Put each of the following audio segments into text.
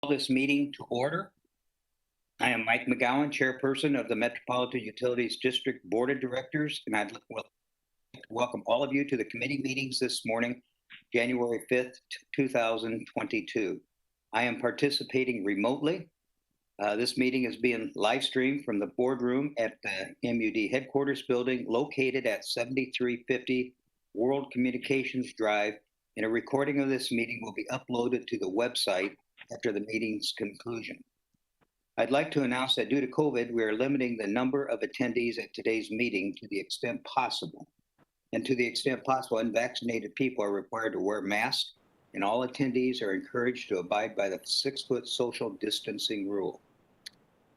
this meeting to order. I am Mike McGowan, Chairperson of the Metropolitan Utilities District Board of Directors, and I'd like to welcome all of you to the committee meetings this morning, January 5th, 2022. I am participating remotely. This meeting is being live streamed from the boardroom at the M.U.D headquarters building located at 7350 World Communications Drive, and a recording of this meeting will be uploaded to the website after the meeting's conclusion. I'd like to announce that due to COVID, we are limiting the number of attendees at today's meeting to the extent possible. And to the extent possible, unvaccinated people are required to wear masks, and all attendees are encouraged to abide by the 6-foot social distancing rule.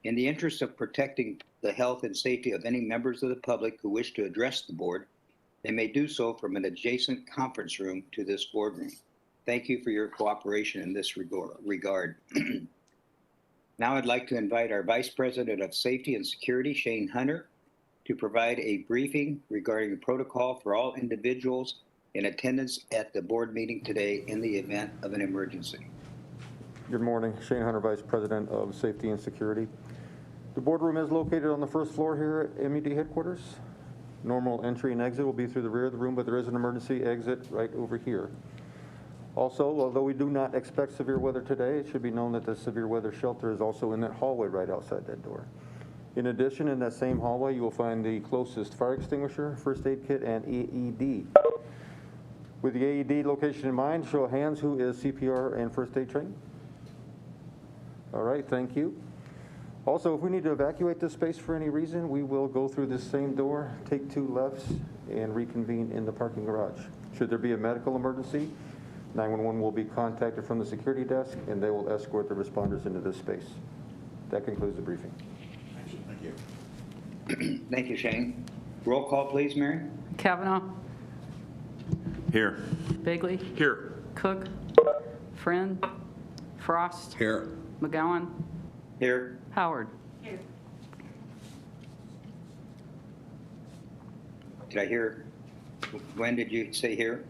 In the interest of protecting the health and safety of any members of the public who wish to address the board, they may do so from an adjacent conference room to this boardroom. Thank you for your cooperation in this regard. Now I'd like to invite our Vice President of Safety and Security, Shane Hunter, to provide a briefing regarding the protocol for all individuals in attendance at the board meeting today in the event of an emergency. Good morning, Shane Hunter, Vice President of Safety and Security. The boardroom is located on the first floor here at M.U.D headquarters. Normal entry and exit will be through the rear of the room, but there is an emergency exit right over here. Also, although we do not expect severe weather today, it should be known that the severe weather shelter is also in that hallway right outside that door. In addition, in that same hallway, you will find the closest fire extinguisher, first aid kit, and AED. With the AED location in mind, show of hands who is CPR and first aid trained. All right, thank you. Also, if we need to evacuate this space for any reason, we will go through this same door, take 2 lefts, and reconvene in the parking garage. Should there be a medical emergency, 911 will be contacted from the security desk, and they will escort the responders into this space. That concludes the briefing. Thank you. Thank you, Shane. Roll call, please, Mary. Kavanaugh. Here. Bagley. Here. Cook. Friend. Frost. Here. McGowan. Here. Howard. Here. Did I hear? When did you say here?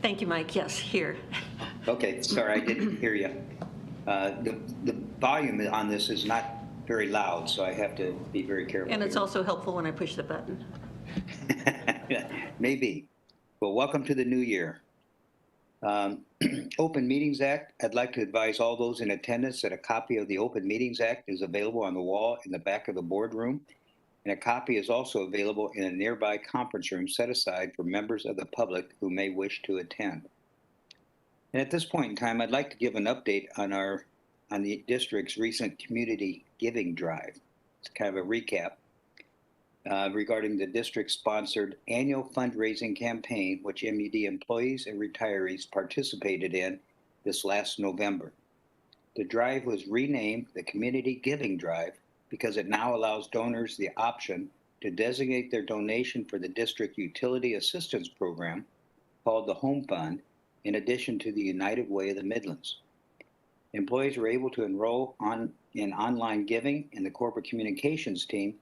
Thank you, Mike. Yes, here. Okay, sorry, I didn't hear you. The volume on this is not very loud, so I have to be very careful. And it's also helpful when I push the button. Maybe. Well, welcome to the new year. Open Meetings Act, I'd like to advise all those in attendance that a copy of the Open Meetings Act is available on the wall in the back of the boardroom, and a copy is also available in a nearby conference room set aside for members of the public who may wish to attend. And at this point in time, I'd like to give an update on the district's recent community giving drive. It's kind of a recap regarding the district-sponsored annual fundraising campaign, which M.U.D employees and retirees participated in this last November. The drive was renamed the Community Giving Drive because it now allows donors the option to designate their donation for the district utility assistance program called the Home Fund, in addition to the United Way of the Midlands. Employees were able to enroll in online giving, and the corporate communications team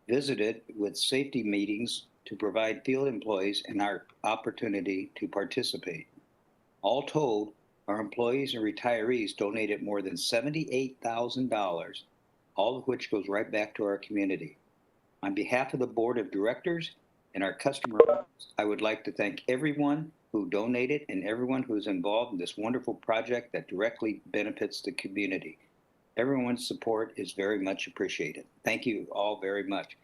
visited with safety meetings to provide field employees an opportunity to participate. All told, our employees and retirees donated more than $78,000, all of which goes right back to our community. On behalf of the board of directors and our customers, I would like to thank everyone who donated and everyone who's involved in this wonderful project that directly benefits the community. Everyone's support is very much appreciated. Thank you all very much.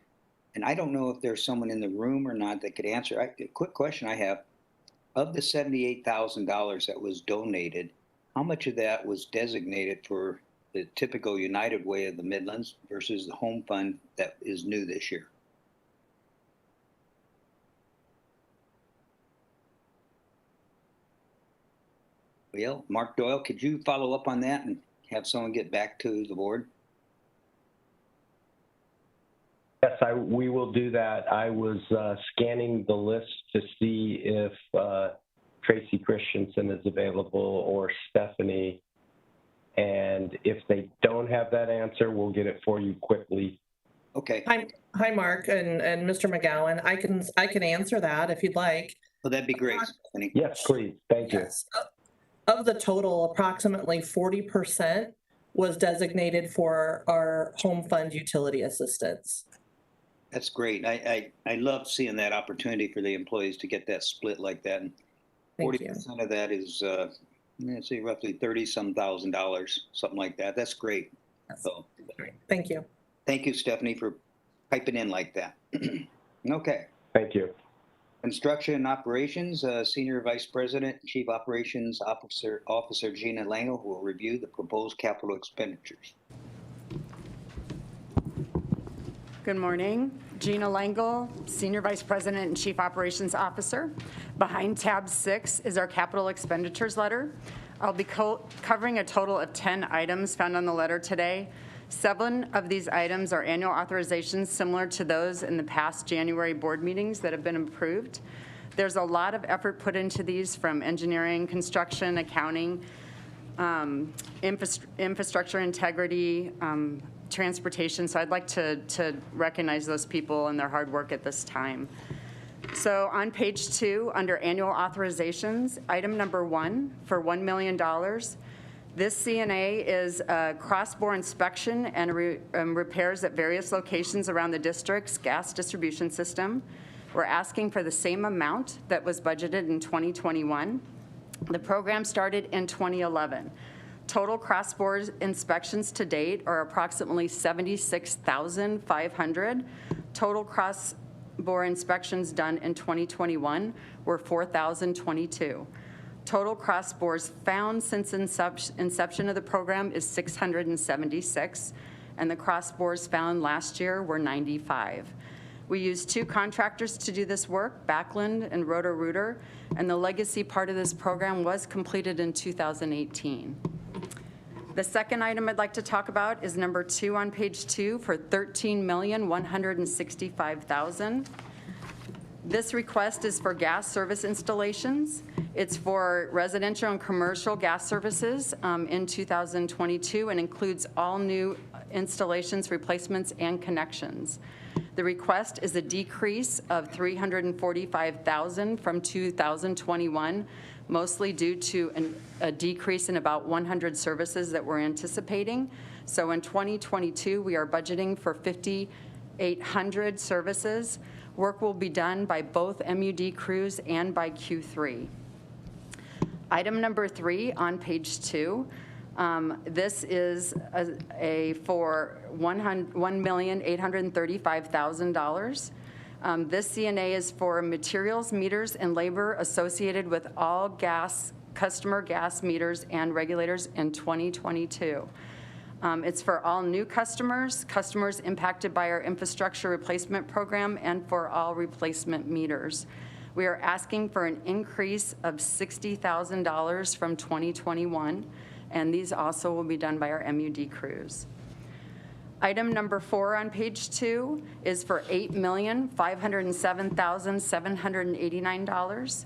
And I don't know if there's someone in the room or not that could answer. A quick question I have. Of the $78,000 that was donated, how much of that was designated for the typical United Way of the Midlands versus the Home Fund that is new this year? Well, Mark Doyle, could you follow up on that and have someone get back to the board? Yes, we will do that. I was scanning the list to see if Tracy Christensen is available or Stephanie. And if they don't have that answer, we'll get it for you quickly. Okay. Hi, Mark and Mr. McGowan. I can answer that if you'd like. Well, that'd be great. Yes, please. Thank you. Yes. of the total, approximately 40% was designated for our home fund utility assistance. That's great. I love seeing that opportunity for the employees to get that split like that. And Thank you. 40% of that is, let's say roughly 30-some thousand dollars, something like that. That's great. Yes. So Thank you. thank you, Stephanie, for piping in like that. Okay. Thank you. Construction and Operations, Senior Vice President and Chief Operations Officer Gina Lange will review the proposed capital expenditures. Good morning. Gina Lange, Senior Vice President and Chief Operations Officer. Behind tab 6 is our capital expenditures letter. I'll be covering a total of 10 items found on the letter today. 7 of these items are annual authorizations similar to those in the past January board meetings that have been approved. There's a lot of effort put into these from engineering, construction, accounting, infrastructure integrity, transportation. So I'd like to recognize those people and their hard work at this time. So on page 2, under annual authorizations, item number 1 for $1 million. This CNA is a cross-bore inspection and repairs at various locations around the district's gas distribution system. We're asking for the same amount that was budgeted in 2021. The program started in 2011. Total cross-bore inspections to date are approximately 76,500. Total cross-bore inspections done in 2021 were 4,022. Total cross-bores found since inception of the program is 676, and the cross-bores found last year were 95. We used 2 contractors to do this work, Backlund and Roto-Rooter, and the legacy part of this program was completed in 2018. The second item I'd like to talk about is number 2 on page 2 for $13,165,000. This request is for gas service installations. It's for residential and commercial gas services in 2022 and includes all new installations, replacements, and connections. The request is a decrease of $345,000 from 2021, mostly due to a decrease in about 100 services that we're anticipating. So in 2022, we are budgeting for 5,800 services. Work will be done by both M.U.D crews and by Q3. Item number 3 on page 2. This is for $1,835,000. This CNA is for materials, meters, and labor associated with all customer gas meters and regulators in 2022. It's for all new customers, customers impacted by our infrastructure replacement program, and for all replacement meters. We are asking for an increase of $60,000 from 2021, and these also will be done by our M.U.D crews. Item number 4 on page 2 is for $8,507,789.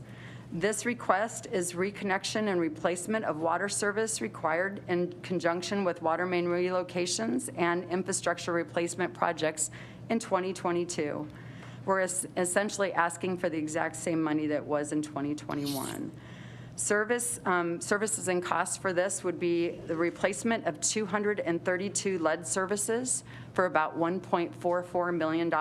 This request is reconnection and replacement of water service required in conjunction with water main relocations and infrastructure replacement projects in 2022. We're essentially asking for the exact same money that was in 2021. Services and costs for this would be the replacement of 232 lead services for about $1.44 million,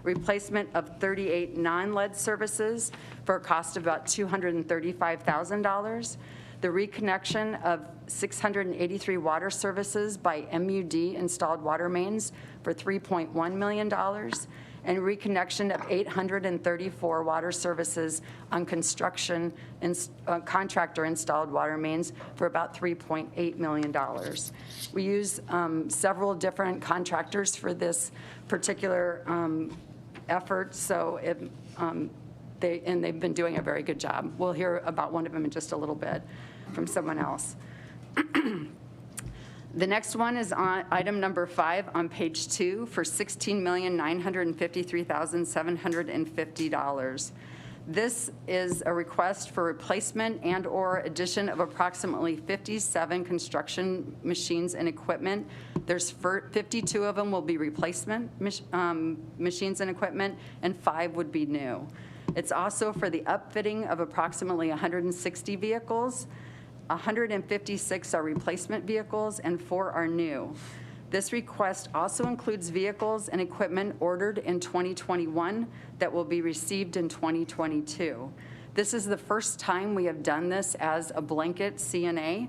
replacement of 38 non-lead services for a cost of about $235,000, the reconnection of 683 water services by M.U.D installed water mains for $3.1 million, and reconnection of 834 water services on construction contractor installed water mains for about $3.8 million. We use several different contractors for this particular effort, so they've been doing a very good job. We'll hear about one of them in just a little bit from someone else. The next one is on item number 5 on page 2 for $16,953,750. This is a request for replacement and or addition of approximately 57 construction machines and equipment. There's 52 of them will be replacement machines and equipment, and 5 would be new. It's also for the upfitting of approximately 160 vehicles, 156 are replacement vehicles and 4 are new. This request also includes vehicles and equipment ordered in 2021 that will be received in 2022. This is the first time we have done this as a blanket CNA.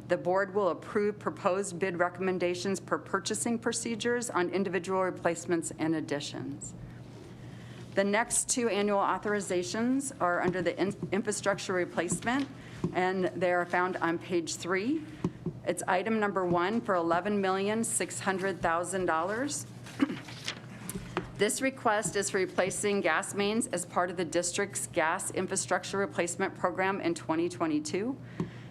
The board will approve proposed bid recommendations per purchasing procedures on individual replacements and additions. The next 2 annual authorizations are under the infrastructure replacement, and they are found on page 3. It's item number 1 for $11,600,000. This request is for replacing gas mains as part of the district's gas infrastructure replacement program in 2022.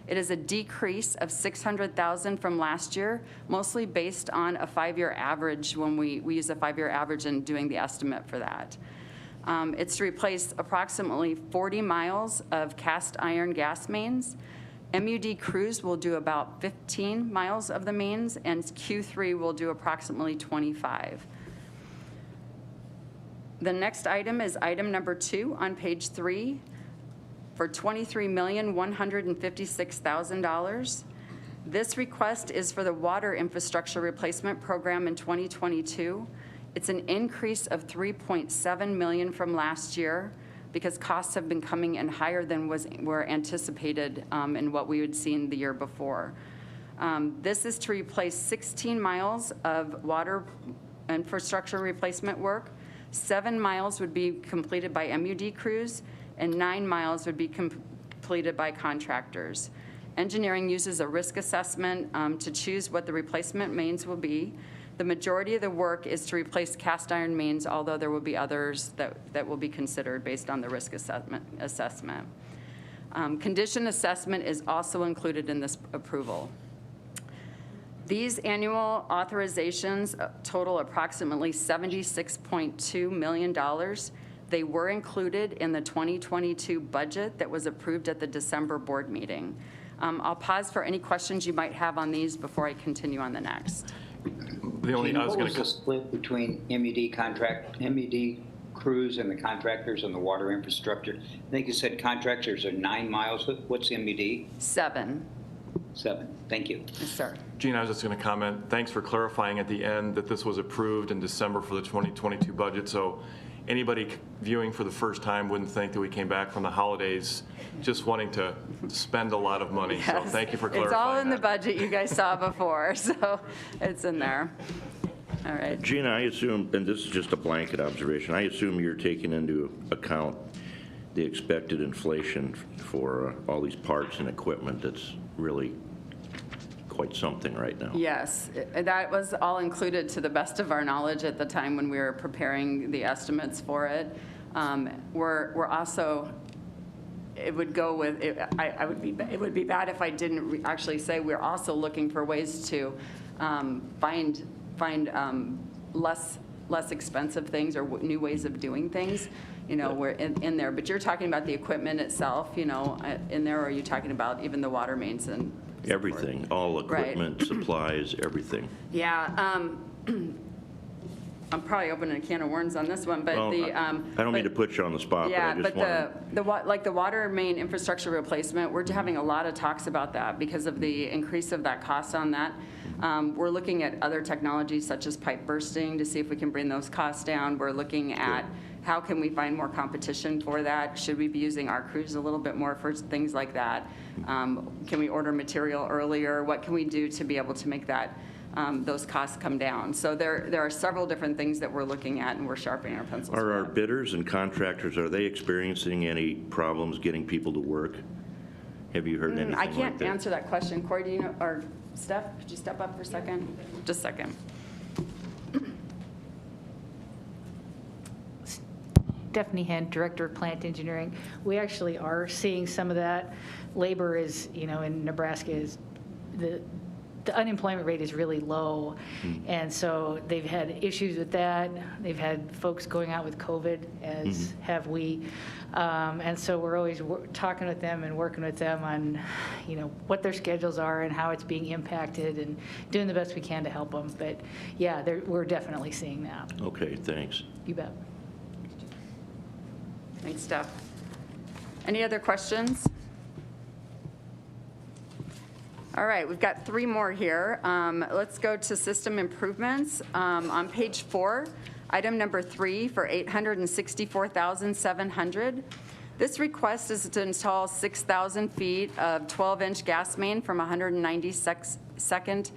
It is a decrease of $600,000 from last year, mostly based on a 5-year average when we use a 5-year average in doing the estimate for that. It's to replace approximately 40 miles of cast iron gas mains. M.U.D. crews will do about 15 miles of the mains, and Q3 will do approximately 25. The next item is item number 2 on page 3 for $23,156,000. This request is for the water infrastructure replacement program in 2022. It's an increase of $3.7 million from last year because costs have been coming in higher than were anticipated in what we had seen the year before. This is to replace 16 miles of water infrastructure replacement work. 7 miles would be completed by M.U.D. crews, and 9 miles would be completed by contractors. Engineering uses a risk assessment to choose what the replacement mains will be. The majority of the work is to replace cast iron mains, although there will be others that will be considered based on the risk assessment. Condition assessment is also included in this approval. These annual authorizations total approximately $76.2 million. They were included in the 2022 budget that was approved at the December board meeting. I'll pause for any questions you might have on these before I continue on the next. The only, I was What going was the to, split between M.U.D. crews and the contractors on the water infrastructure? I think you said contractors are 9 miles. What's M.U.D.? 7. 7. Thank you. Yes, sir. Gene, I was just going to comment, thanks for clarifying at the end that this was approved in December for the 2022 budget. So anybody viewing for the first time wouldn't think that we came back from the holidays just wanting to spend a lot of money. So Yes. thank you for clarifying It's all in the that. budget you guys saw before, so it's in there. All right. Gina, I assume, and this is just a blanket observation, I assume you're taking into account the expected inflation for all these parts and equipment that's really quite something right now. Yes, that was all included to the best of our knowledge at the time when we were preparing the estimates for it. We're also, it would go with, it would be bad if I didn't actually say we're also looking for ways to find less expensive things or new ways of doing things. You know, we're in there, but you're talking about the equipment itself, you know, in there, or are you talking about even the water mains and support? Everything, all equipment, supplies, everything. Yeah, I'm probably opening a can of worms on this one, but Well, I don't mean to put you on the spot, yeah, but I just want like the water main infrastructure replacement, we're having a lot of talks about that because of the increase of that cost on that. We're looking at other technologies such as pipe bursting to see if we can bring those costs down. We're looking at how can we find more competition for that? Should we be using our crews a little bit more for things like that? Can we order material earlier? What can we do to be able to make that those costs come down? So there are several different things that we're looking at, and we're sharpening our pencils. Are our bidders and contractors, are they experiencing any problems getting people to work? Have you heard anything I like can't that? answer that question. Corey, do you know, or Steph, could you step up for a second? Just a second. Stephanie Hent, Director of Plant Engineering. We actually are seeing some of that. Labor is, you know, in Nebraska is the unemployment rate is really low. And so they've had issues with that. They've had folks going out with COVID, as have we. And so we're always talking with them and working with them on, you know, what their schedules are and how it's being impacted and doing the best we can to help them. But yeah, we're definitely seeing that. Okay, thanks. You bet. Thanks, Steph. Any other questions? All right, we've got 3 more here. Let's go to system improvements. On page 4, item number 3 for $864,700. This request is to install 6,000 feet of 12-inch gas main from 192nd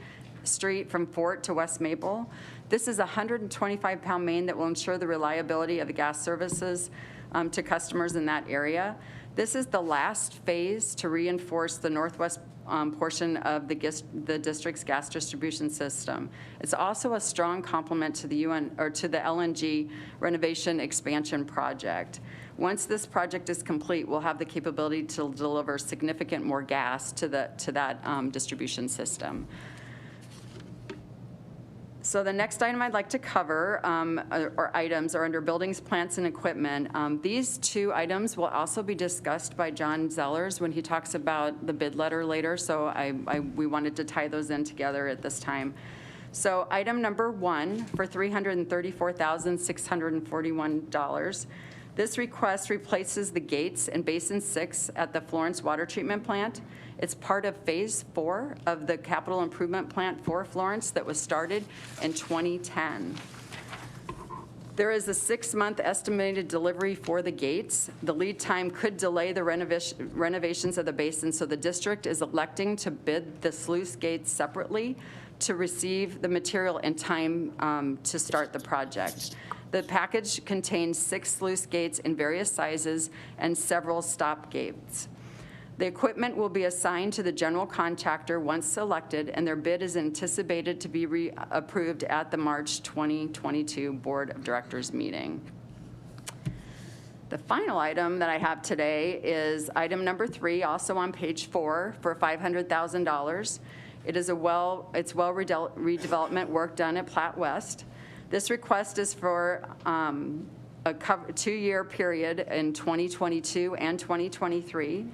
Street from Fort to West Maple. This is a 125-pound main that will ensure the reliability of the gas services to customers in that area. This is the last phase to reinforce the northwest portion of the district's gas distribution system. It's also a strong complement to the LNG renovation expansion project. Once this project is complete, we'll have the capability to deliver significant more gas to that distribution system. So the next item I'd like to cover, or items, are under buildings, plants, and equipment. These 2 items will also be discussed by John Zellers when he talks about the bid letter later, so we wanted to tie those in together at this time. So item number 1 for $334,641. This request replaces the gates in Basin 6 at the Florence water treatment plant. It's part of phase 4 of the capital improvement plant for Florence that was started in 2010. There is a 6-month estimated delivery for the gates. The lead time could delay the renovations of the basin, so the district is electing to bid the sluice gates separately to receive the material in time to start the project. The package contains 6 sluice gates in various sizes and several stop gates. The equipment will be assigned to the general contractor once selected, and their bid is anticipated to be approved at the March 2022 Board of Directors meeting. The final item that I have today is item number 3, also on page 4, for $500,000. It is it's well redevelopment work done at Platte West. This request is for a 2-year period in 2022 and 2023.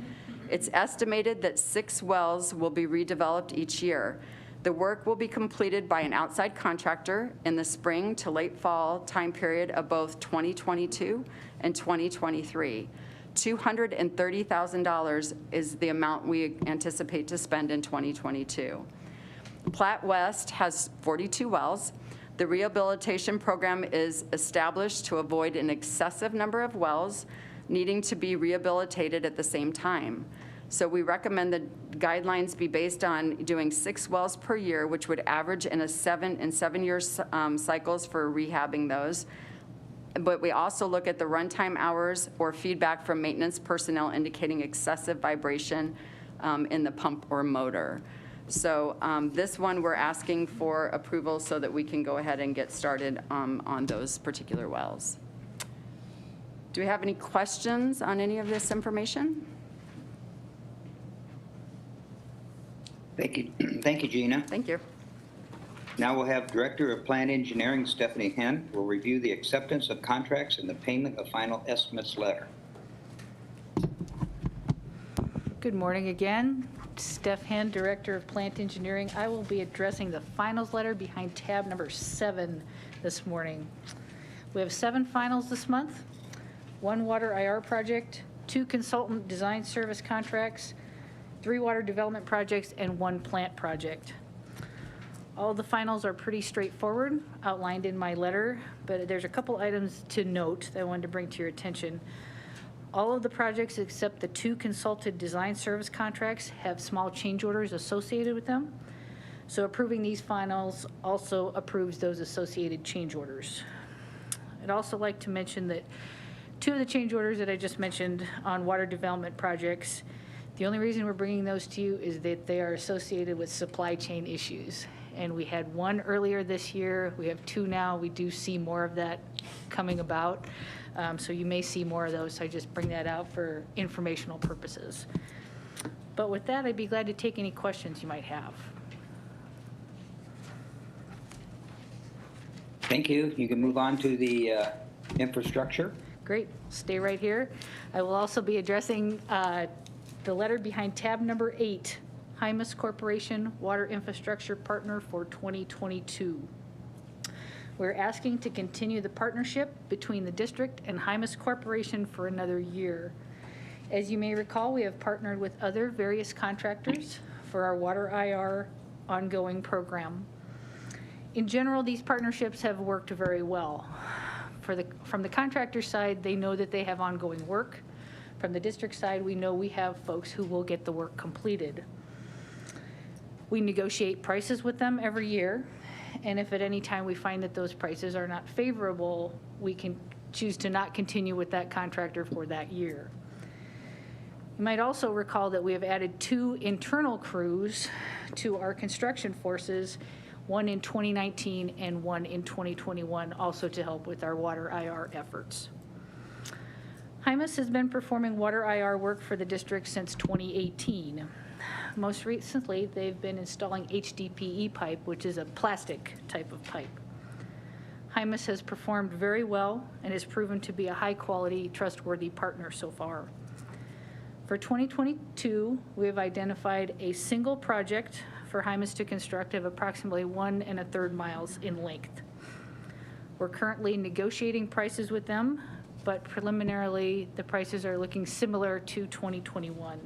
It's estimated that 6 wells will be redeveloped each year. The work will be completed by an outside contractor in the spring to late fall time period of both 2022 and 2023. $230,000 is the amount we anticipate to spend in 2022. Platte West has 42 wells. The rehabilitation program is established to avoid an excessive number of wells needing to be rehabilitated at the same time. So we recommend the guidelines be based on doing 6 wells per year, which would average in 7-year cycles for rehabbing those. But we also look at the runtime hours or feedback from maintenance personnel indicating excessive vibration in the pump or motor. So this one we're asking for approval so that we can go ahead and get started on those particular wells. Do we have any questions on any of this information? Thank you. Thank you, Gina. Thank you. Now we'll have Director of Plant Engineering, Stephanie Henn, will review the acceptance of contracts and the payment of final estimates letter. Good morning again. Steph Henn, Director of Plant Engineering. I will be addressing the finals letter behind tab number 7 this morning. We have 7 finals this month, 1 water IR project, 2 consultant design service contracts, 3 water development projects, and 1 plant project. All of the finals are pretty straightforward, outlined in my letter, but there's a couple items to note that I wanted to bring to your attention. All of the projects except the 2 consulted design service contracts have small change orders associated with them. So approving these finals also approves those associated change orders. I'd also like to mention that 2 of the change orders that I just mentioned on water development projects, the only reason we're bringing those to you is that they are associated with supply chain issues. And we had 1 earlier this year. We have 2 now. We do see more of that coming about. So you may see more of those. So I just bring that out for informational purposes. But with that, I'd be glad to take any questions you might have. Thank you. You can move on to the infrastructure. Great. Stay right here. I will also be addressing the letter behind tab number 8, Hymus Corporation Water Infrastructure Partner for 2022. We're asking to continue the partnership between the district and Hymus Corporation for another year. As you may recall, we have partnered with other various contractors for our water IR ongoing program. In general, these partnerships have worked very well. From the contractor side, they know that they have ongoing work. From the district side, we know we have folks who will get the work completed. We negotiate prices with them every year, and if at any time we find that those prices are not favorable, we can choose to not continue with that contractor for that year. You might also recall that we have added 2 internal crews to our construction forces, one in 2019 and one in 2021, also to help with our water IR efforts. Hymus has been performing water IR work for the district since 2018. Most recently, they've been installing HDPE pipe, which is a plastic type of pipe. Hymus has performed very well and has proven to be a high-quality, trustworthy partner so far. For 2022, we have identified a single project for Hymus to construct of approximately 1 1/3 miles in length. We're currently negotiating prices with them, but preliminarily, the prices are looking similar to 2021.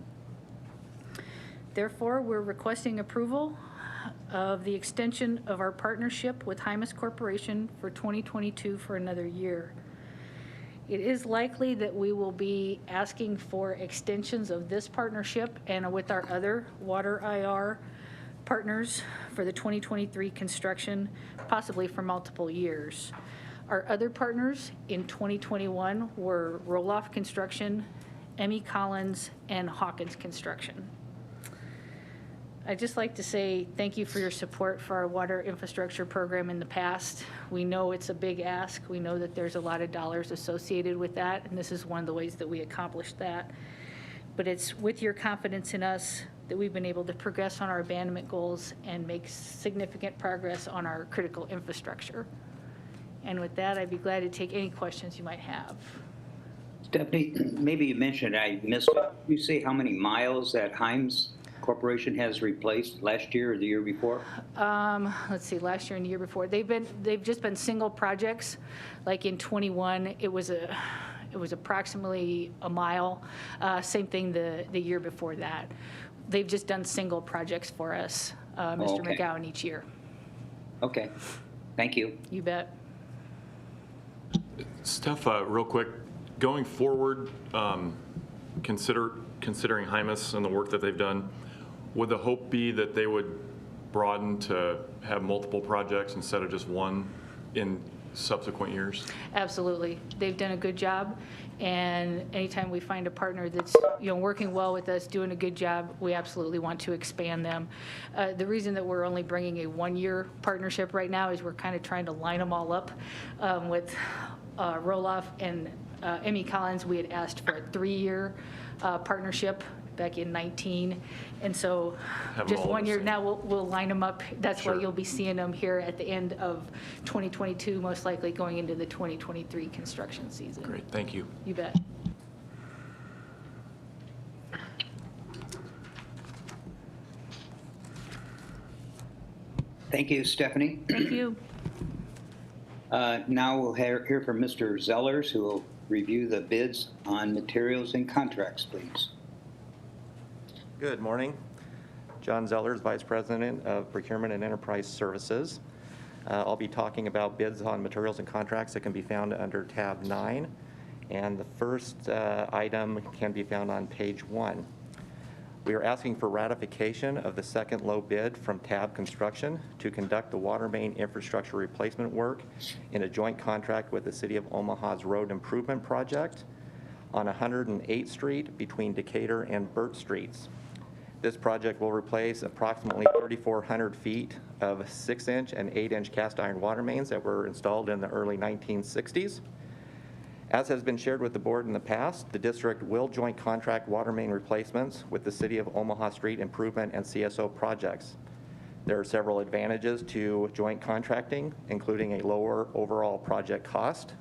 Therefore, we're requesting approval of the extension of our partnership with Hymus Corporation for 2022 for another year. It is likely that we will be asking for extensions of this partnership and with our other water IR partners for the 2023 construction, possibly for multiple years. Our other partners in 2021 were Roloff Construction, M.E. Collins, and Hawkins Construction. I'd just like to say thank you for your support for our water infrastructure program in the past. We know it's a big ask. We know that there's a lot of dollars associated with that, and this is one of the ways that we accomplished that. But it's with your confidence in us that we've been able to progress on our abandonment goals and make significant progress on our critical infrastructure. And with that, I'd be glad to take any questions you might have. Stephanie, maybe you mentioned, I missed it. You say how many miles that Hymus Corporation has replaced last year or the year before? Let's see, last year and the year before. They've just been single projects. Like in 21, it was approximately a mile. Same thing the year before that. They've just done single projects for us, Mr. Okay. McGowan, each year. Okay, thank you. You bet. Steph, real quick, going forward, considering Hymus and the work that they've done, would the hope be that they would broaden to have multiple projects instead of just one in subsequent years? Absolutely. They've done a good job, and anytime we find a partner that's working well with us, doing a good job, we absolutely want to expand them. The reason that we're only bringing a 1-year partnership right now is we're kind of trying to line them all up. With Roloff and M.E. Collins, we had asked for a 3-year partnership back in 19, and so just 1 year now we'll line them up. That's why you'll be seeing them here at the end of 2022, most likely going into the 2023 construction season. Great, thank you. You bet. Thank you, Stephanie. Thank you. Now we'll hear from Mr. Zellers, who will review the bids on materials and contracts, please. Good morning. John Zellers, Vice President of Procurement and Enterprise Services. I'll be talking about bids on materials and contracts that can be found under tab 9. And the first item can be found on page 1. We are asking for ratification of the second low bid from Tab Construction to conduct the water main infrastructure replacement work in a joint contract with the City of Omaha's Road Improvement Project on 108th Street between Decatur and Burt Streets. This project will replace approximately 3,400 feet of 6-inch and 8-inch cast iron water mains that were installed in the early 1960s. As has been shared with the board in the past, the district will joint contract water main replacements with the City of Omaha Street Improvement and CSO projects. There are several advantages to joint contracting, including a lower overall project cost,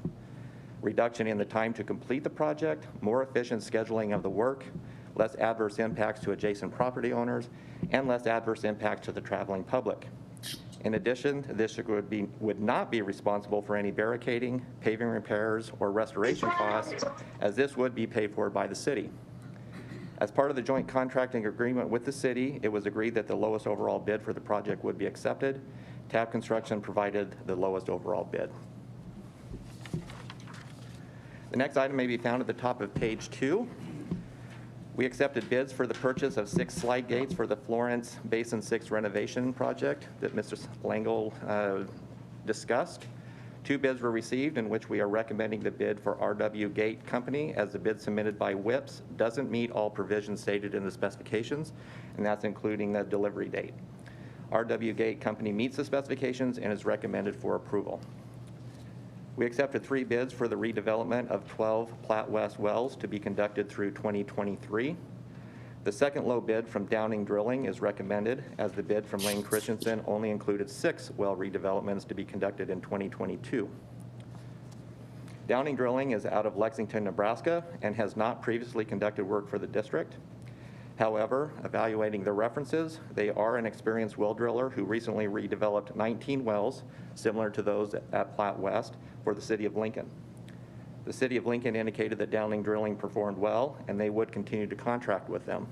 reduction in the time to complete the project, more efficient scheduling of the work, less adverse impacts to adjacent property owners, and less adverse impact to the traveling public. In addition, the district would not be responsible for any barricading, paving repairs, or restoration costs, as this would be paid for by the city. As part of the joint contracting agreement with the city, it was agreed that the lowest overall bid for the project would be accepted. Tab Construction provided the lowest overall bid. The next item may be found at the top of page 2. We accepted bids for the purchase of 6 slide gates for the Florence Basin 6 renovation project that Mr. Langle discussed. 2 bids were received in which we are recommending the bid for RW Gate Company, as the bid submitted by WIPS doesn't meet all provisions stated in the specifications, and that's including the delivery date. RW Gate Company meets the specifications and is recommended for approval. We accepted 3 bids for the redevelopment of 12 Platte West wells to be conducted through 2023. The second low bid from Downing Drilling is recommended, as the bid from Lane Christensen only included 6 well redevelopments to be conducted in 2022. Downing Drilling is out of Lexington, Nebraska, and has not previously conducted work for the district. However, evaluating their references, they are an experienced well driller who recently redeveloped 19 wells, similar to those at Platte West, for the city of Lincoln. The city of Lincoln indicated that Downing Drilling performed well, and they would continue to contract with them.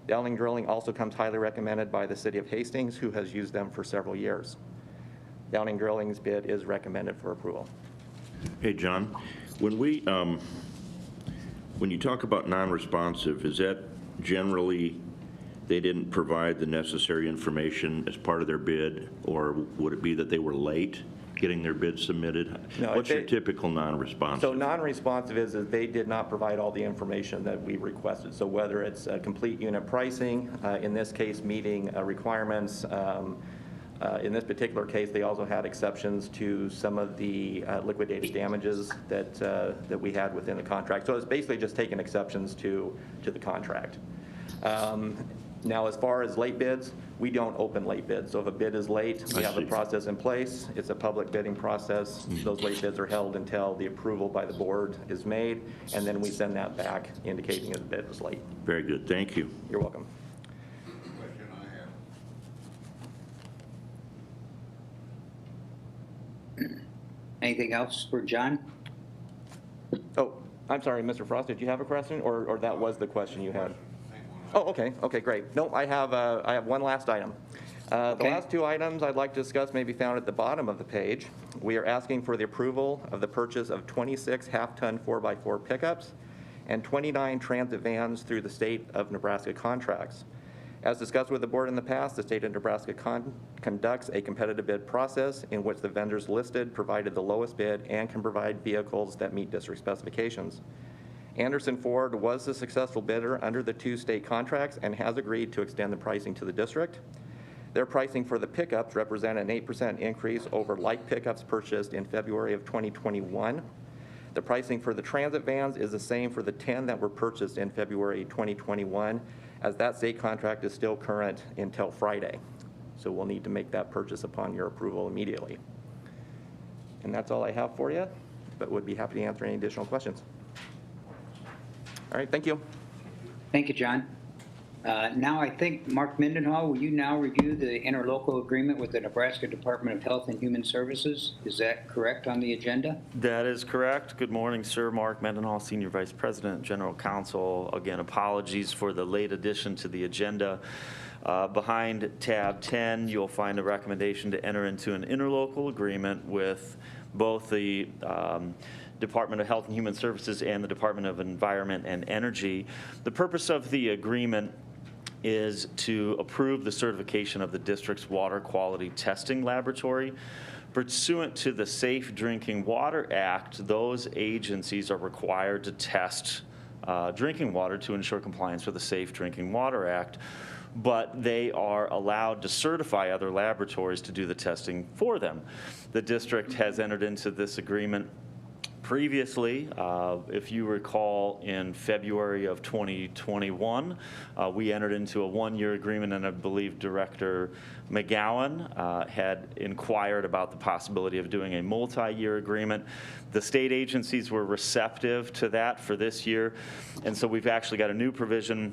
Downing Drilling also comes highly recommended by the city of Hastings, who has used them for several years. Downing Drilling's bid is recommended for approval. Hey, John, when you talk about non-responsive, is that generally they didn't provide the necessary information as part of their bid, or would it be that they were late getting their bid submitted? No, what's your typical non-responsive? So non-responsive is that they did not provide all the information that we requested. So whether it's complete unit pricing, in this case meeting requirements, in this particular case they also had exceptions to some of the liquidated damages that we had within the contract. So it's basically just taking exceptions to the contract. Now, as far as late bids, we don't open late bids. So if a bid is late, we have a process in place. It's a public bidding process. Those late bids are held until the approval by the board is made, and then we send that back indicating that the bid was late. Very good. Thank you. You're welcome. Anything else for John? Oh, I'm sorry, Mr. Frost, did you have a question, or that was the question you had? Oh, okay, great. No, I have one last item. The last 2 items I'd like to discuss may be found at the bottom of the page. We are asking for the approval of the purchase of 26 half-ton 4x4 pickups and 29 transit vans through the state of Nebraska contracts. As discussed with the board in the past, the state of Nebraska conducts a competitive bid process in which the vendors listed provided the lowest bid and can provide vehicles that meet district specifications. Anderson Ford was the successful bidder under the 2 state contracts and has agreed to extend the pricing to the district. Their pricing for the pickups represent an 8% increase over like pickups purchased in February of 2021. The pricing for the transit vans is the same for the 10 that were purchased in February 2021, as that state contract is still current until Friday. So we'll need to make that purchase upon your approval immediately. And that's all I have for you, but would be happy to answer any additional questions. All right, thank you. Thank you, John. Now I think, Mark Mendenhall, will you now review the interlocal agreement with the Nebraska Department of Health and Human Services? Is that correct on the agenda? That is correct. Good morning, sir. Mark Mendenhall, Senior Vice President, General Counsel. Again, apologies for the late addition to the agenda. Behind tab 10, you'll find a recommendation to enter into an interlocal agreement with both the Department of Health and Human Services and the Department of Environment and Energy. The purpose of the agreement is to approve the certification of the district's water quality testing laboratory. Pursuant to the Safe Drinking Water Act, those agencies are required to test drinking water to ensure compliance with the Safe Drinking Water Act, but they are allowed to certify other laboratories to do the testing for them. The district has entered into this agreement previously. If you recall, in February of 2021, we entered into a 1-year agreement, and I believe Director McGowan had inquired about the possibility of doing a multi-year agreement. The state agencies were receptive to that for this year, and so we've actually got a new provision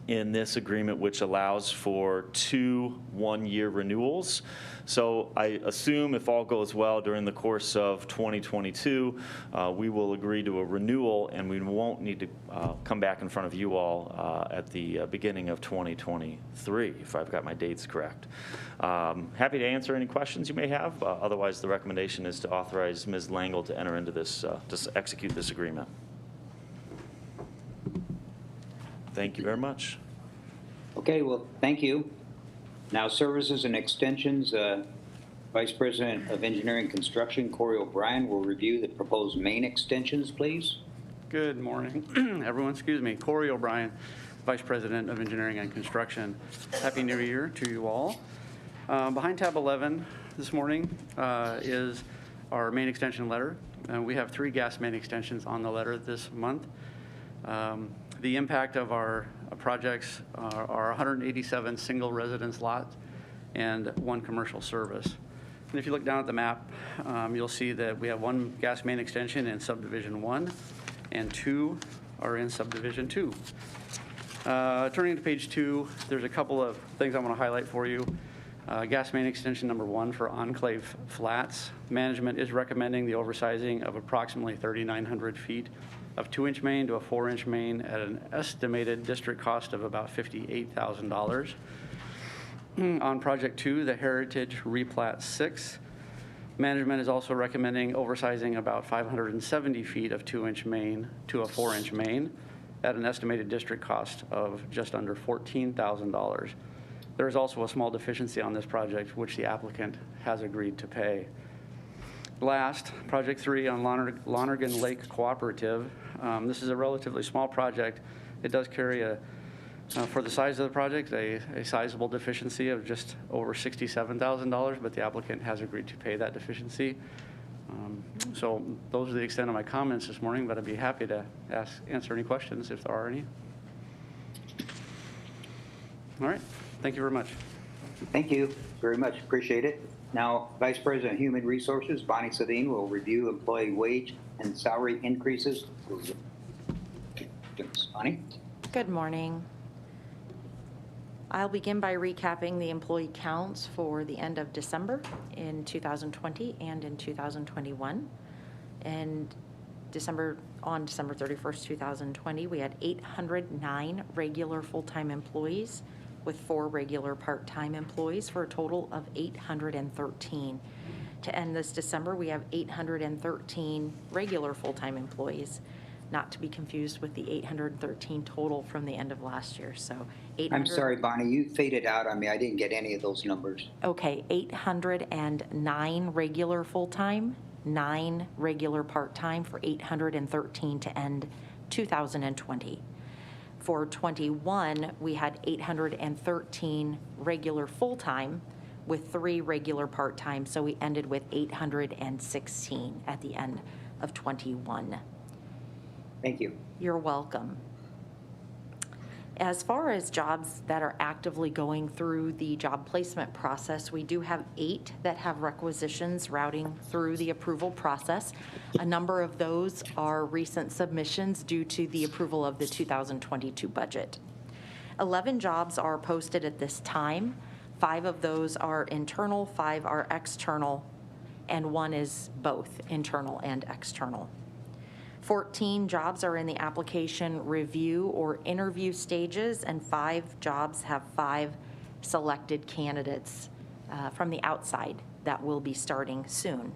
in this agreement, which allows for 2 one-year renewals. So I assume if all goes well during the course of 2022, we will agree to a renewal, and we won't need to come back in front of you all at the beginning of 2023, if I've got my dates correct. Happy to answer any questions you may have. Otherwise, the recommendation is to authorize Ms. Langle to enter into this, to execute this agreement. Thank you very much. Okay, well, thank you. Now, services and extensions, Vice President of Engineering and Construction, Corey O'Brien, will review the proposed main extensions, please. Good morning, everyone. Excuse me. Corey O'Brien, Vice President of Engineering and Construction. Happy New Year to you all. Behind tab 11 this morning is our main extension letter. We have 3 gas main extensions on the letter this month. The impact of our projects are 187 single residence lots and 1 commercial service. And if you look down at the map, you'll see that we have 1 gas main extension in subdivision 1 and 2 are in subdivision 2. Turning to page 2, there's a couple of things I want to highlight for you. Gas main extension number 1 for Enclave Flats. Management is recommending the oversizing of approximately 3,900 feet of 2-inch main to a 4-inch main at an estimated district cost of about $58,000. On project 2, the Heritage Replat 6, management is also recommending oversizing about 570 feet of 2-inch main to a 4-inch main at an estimated district cost of just under $14,000. There is also a small deficiency on this project, which the applicant has agreed to pay. Last, project 3 on Lonergan Lake Cooperative. This is a relatively small project. It does carry for the size of the project, a sizable deficiency of just over $67,000, but the applicant has agreed to pay that deficiency. So those are the extent of my comments this morning, but I'd be happy to answer any questions if there are any. All right, thank you very much. Thank you very much, appreciate it. Now, Vice President of Human Resources, Bonnie Savine, will review employee wage and salary increases. Bonnie? Good morning. I'll begin by recapping the employee counts for the end of December in 2020 and in 2021. And on December 31st, 2020, we had 809 regular full-time employees with 4 regular part-time employees for a total of 813. To end this December, we have 813 regular full-time employees, not to be confused with the 813 total from the end of last year. So I'm sorry, Bonnie, you faded out on me. I didn't get any of those numbers. Okay, 809 regular full-time, 9 regular part-time for 813 to end 2020. For 21, we had 813 regular full-time with 3 regular part-time, so we ended with 816 at the end of 21. Thank you. You're welcome. As far as jobs that are actively going through the job placement process, we do have 8 that have requisitions routing through the approval process. A number of those are recent submissions due to the approval of the 2022 budget. 11 jobs are posted at this time. 5 of those are internal, 5 are external, and 1 is both internal and external. 14 jobs are in the application review or interview stages, and 5 jobs have 5 selected candidates from the outside that will be starting soon.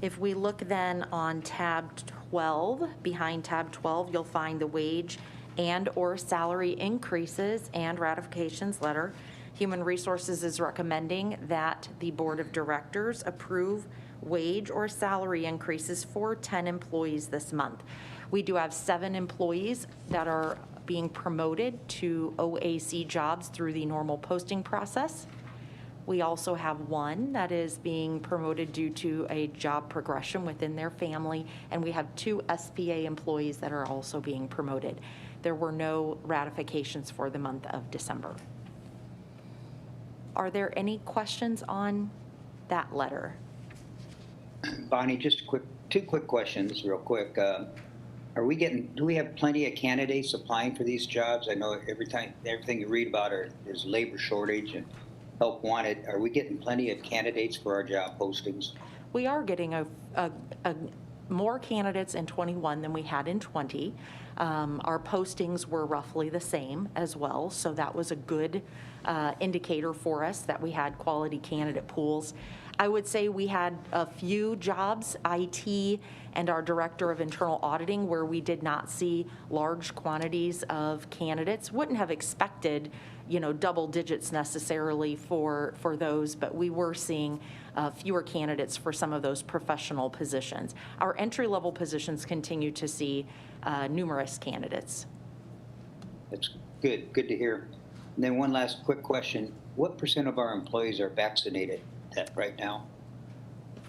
If we look then on tab 12, behind tab 12, you'll find the wage and or salary increases and ratifications letter. Human Resources is recommending that the Board of Directors approve wage or salary increases for 10 employees this month. We do have 7 employees that are being promoted to OAC jobs through the normal posting process. We also have 1 that is being promoted due to a job progression within their family, and we have 2 SPA employees that are also being promoted. There were no ratifications for the month of December. Are there any questions on that letter? Bonnie, just 2 quick questions real quick. do we have plenty of candidates applying for these jobs? I know everything you read about is labor shortage and help wanted. Are we getting plenty of candidates for our job postings? We are getting more candidates in 21 than we had in 20. Our postings were roughly the same as well, so that was a good indicator for us that we had quality candidate pools. I would say we had a few jobs, IT and our Director of Internal Auditing, where we did not see large quantities of candidates. Wouldn't have expected, double digits necessarily for those, but we were seeing fewer candidates for some of those professional positions. Our entry-level positions continue to see numerous candidates. That's good. Good to hear. And then one last quick question. What % of our employees are vaccinated right now?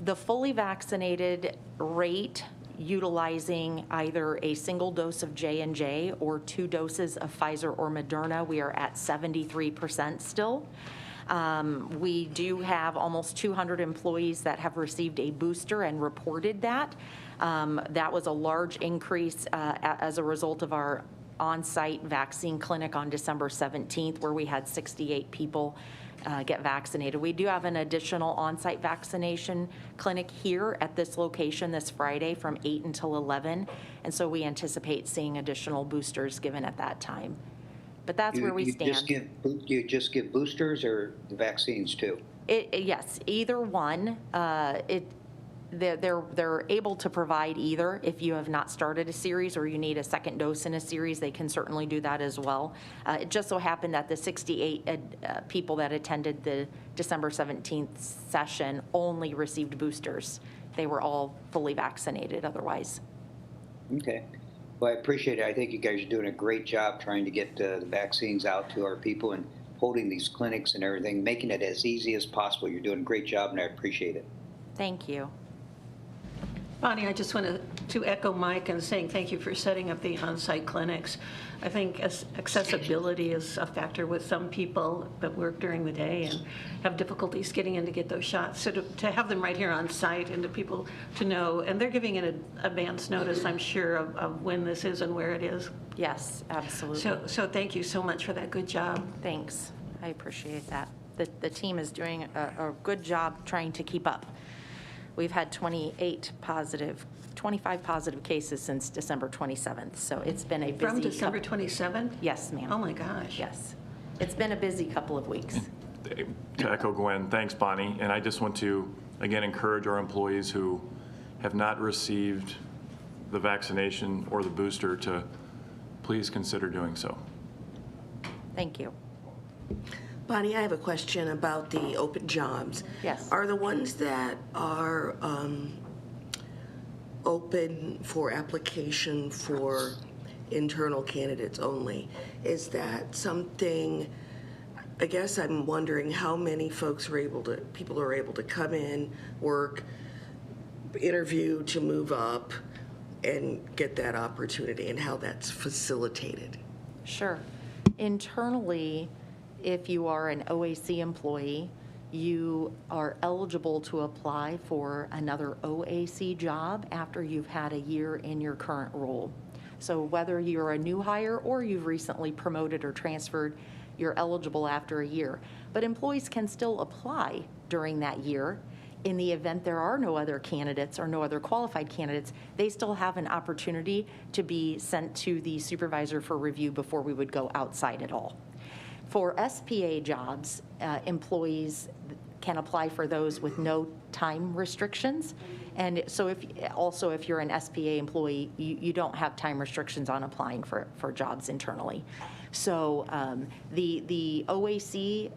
The fully vaccinated rate utilizing either a single dose of J&J or 2 doses of Pfizer or Moderna, we are at 73% still. We do have almost 200 employees that have received a booster and reported that. That was a large increase as a result of our on-site vaccine clinic on December 17th, where we had 68 people get vaccinated. We do have an additional on-site vaccination clinic here at this location this Friday from 8 until 11, and so we anticipate seeing additional boosters given at that time. But that's where we stand. You just give boosters or the vaccines too? Yes, either one. They're able to provide either. If you have not started a series or you need a second dose in a series, they can certainly do that as well. It just so happened that the 68 people that attended the December 17th session only received boosters. They were all fully vaccinated otherwise. Okay. Well, I appreciate it. I think you guys are doing a great job trying to get the vaccines out to our people and holding these clinics and everything, making it as easy as possible. You're doing a great job, and I appreciate it. Thank you. Bonnie, I just wanted to echo Mike and saying thank you for setting up the on-site clinics. I think accessibility is a factor with some people that work during the day and have difficulties getting in to get those shots. So to have them right here on site and to people to know, and they're giving an advance notice, I'm sure, of when this is and where it is. Yes, absolutely. So thank you so much for that good job. Thanks. I appreciate that. The team is doing a good job trying to keep up. We've had 25 positive cases since December 27th, so it's been a busy From December 27th? Yes, ma'am. Oh, my gosh. Yes. It's been a busy couple of weeks. To echo Gwen, thanks, Bonnie. And I just want to, again, encourage our employees who have not received the vaccination or the booster to please consider doing so. Thank you. Bonnie, I have a question about the open jobs. Yes. Are the ones that are open for application for internal candidates only, is that something, I guess I'm wondering how many folks people are able to come in, work, interview to move up and get that opportunity and how that's facilitated? Sure. Internally, if you are an OAC employee, you are eligible to apply for another OAC job after you've had a year in your current role. So whether you're a new hire or you've recently promoted or transferred, you're eligible after a year. But employees can still apply during that year. In the event there are no other candidates or no other qualified candidates, they still have an opportunity to be sent to the supervisor for review before we would go outside at all. For SPA jobs, employees can apply for those with no time restrictions. And so if you're an SPA employee, you don't have time restrictions on applying for jobs internally. So the OAC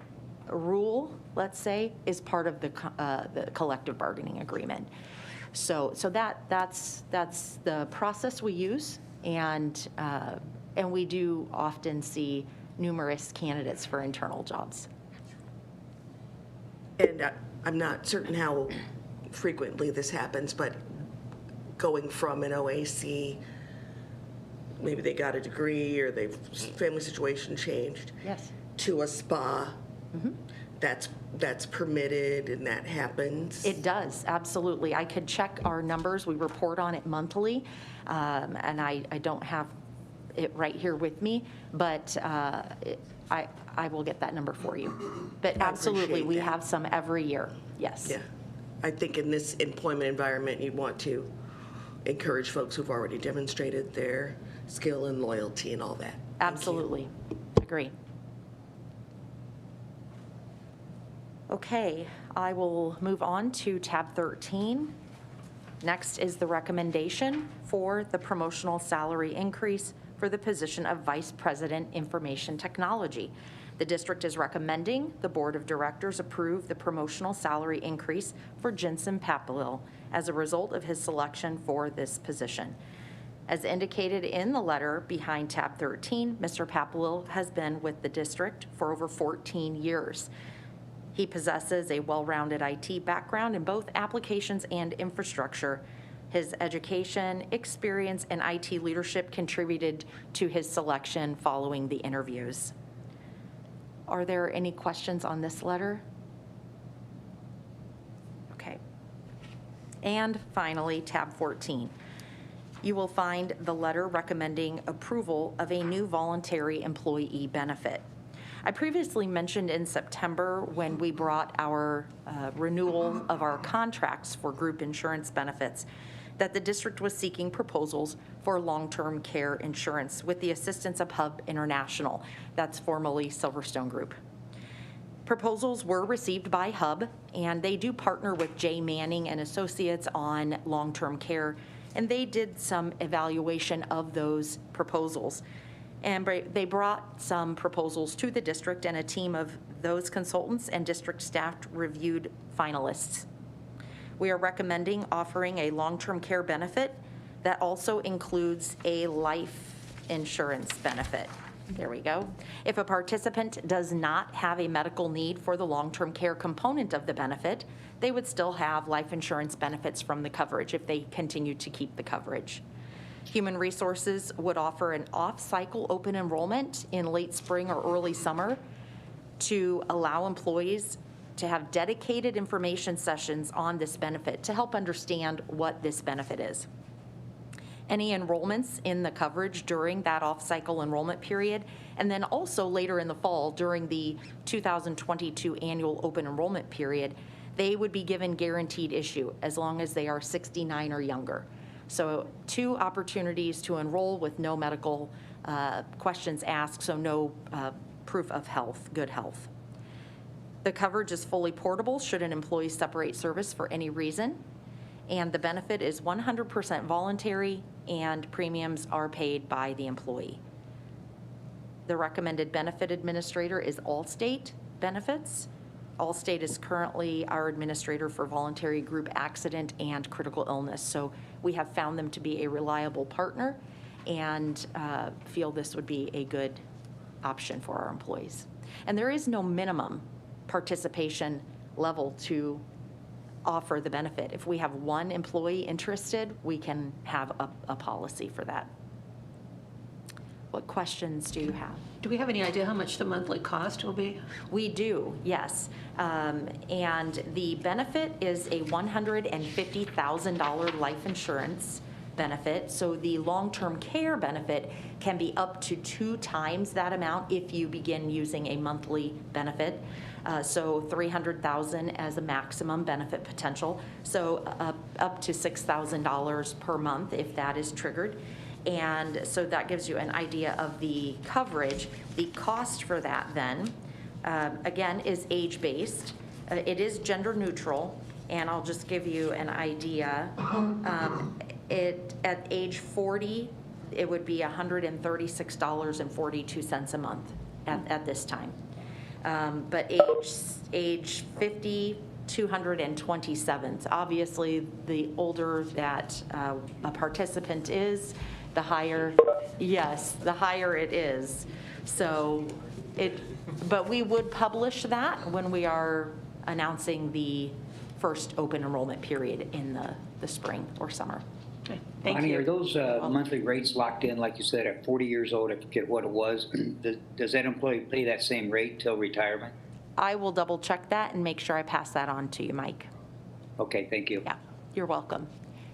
rule, let's say, is part of the collective bargaining agreement. So that's the process we use, and we do often see numerous candidates for internal jobs. And I'm not certain how frequently this happens, but going from an OAC, maybe they got a degree or their family situation changed, yes, to a SPA, that's permitted and that happens? It does, absolutely. I could check our numbers. We report on it monthly, and I don't have it right here with me, but I will get that number for you. But absolutely, we have some every year, yes. Yeah. I think in this employment environment, you want to encourage folks who've already demonstrated their skill and loyalty and all that. Absolutely. Agree. Okay, I will move on to tab 13. Next is the recommendation for the promotional salary increase for the position of Vice President Information Technology. The district is recommending the Board of Directors approve the promotional salary increase for Jensen Papelil as a result of his selection for this position. As indicated in the letter behind tab 13, Mr. Papelil has been with the district for over 14 years. He possesses a well-rounded IT background in both applications and infrastructure. His education, experience, and IT leadership contributed to his selection following the interviews. Are there any questions on this letter? Okay. And finally, tab 14. You will find the letter recommending approval of a new voluntary employee benefit. I previously mentioned in September when we brought our renewal of our contracts for group insurance benefits that the district was seeking proposals for long-term care insurance with the assistance of Hub International, that's formerly Silverstone Group. Proposals were received by Hub, and they do partner with J. Manning and Associates on long-term care, and they did some evaluation of those proposals. And they brought some proposals to the district, and a team of those consultants and district staff reviewed finalists. We are recommending offering a long-term care benefit that also includes a life insurance benefit. There we go. If a participant does not have a medical need for the long-term care component of the benefit, they would still have life insurance benefits from the coverage if they continue to keep the coverage. Human Resources would offer an off-cycle open enrollment in late spring or early summer to allow employees to have dedicated information sessions on this benefit to help understand what this benefit is. Any enrollments in the coverage during that off-cycle enrollment period, and then also later in the fall during the 2022 annual open enrollment period, they would be given guaranteed issue as long as they are 69 or younger. So 2 opportunities to enroll with no medical questions asked, so no proof of health, good health. The coverage is fully portable should an employee separate service for any reason, and the benefit is 100% voluntary and premiums are paid by the employee. The recommended benefit administrator is Allstate Benefits. Allstate is currently our administrator for voluntary group accident and critical illness, so we have found them to be a reliable partner and feel this would be a good option for our employees. And there is no minimum participation level to offer the benefit. If we have 1 employee interested, we can have a policy for that. What questions do you have? Do we have any idea how much the monthly cost will be? We do, yes. And the benefit is a $150,000 life insurance benefit. So the long-term care benefit can be up to 2 times that amount if you begin using a monthly benefit. So $300,000 as a maximum benefit potential. So up to $6,000 per month if that is triggered. And so that gives you an idea of the coverage. The cost for that then, again, is age-based. It is gender neutral, and I'll just give you an idea. At age 40, it would be $136.42 a month at this time. But age 50, $227. Obviously, the older that a participant is, the higher, yes, the higher it is. So but we would publish that when we are announcing the first open enrollment period in the spring or summer. Okay, thank Bonnie, you. are those monthly rates locked in, like you said, at 40 years old? I forget what it was. Does that employee pay that same rate till retirement? I will double check that and make sure I pass that on to you, Mike. Okay, thank you. Yeah, you're welcome.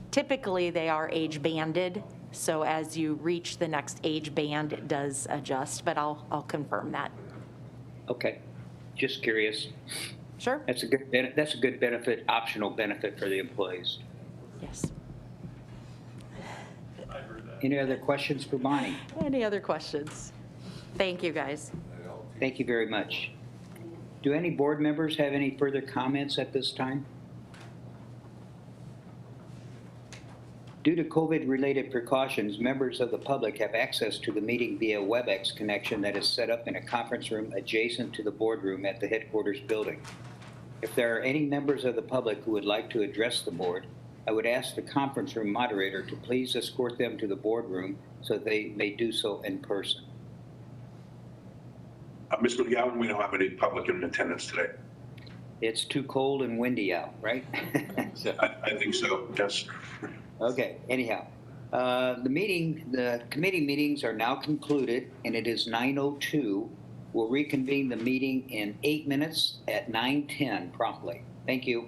Typically, they are age banded, so as you reach the next age band, it does adjust, but I'll confirm that. Okay, just curious. Sure. That's a good benefit, optional benefit for the employees. Yes. Any other questions for Bonnie? Any other questions? Thank you, guys. Thank you very much. Do any board members have any further comments at this time? Due to COVID-related precautions, members of the public have access to the meeting via WebEx connection that is set up in a conference room adjacent to the boardroom at the headquarters building. If there are any members of the public who would like to address the board, I would ask the conference room moderator to please escort them to the boardroom so they may do so in person. Mr. McGowan, we don't have any public in attendance today. It's too cold and windy out, right? I think so, yes. Okay, anyhow, the committee meetings are now concluded, and it is 9:02. We'll reconvene the meeting in 8 minutes at 9:10 promptly. Thank you.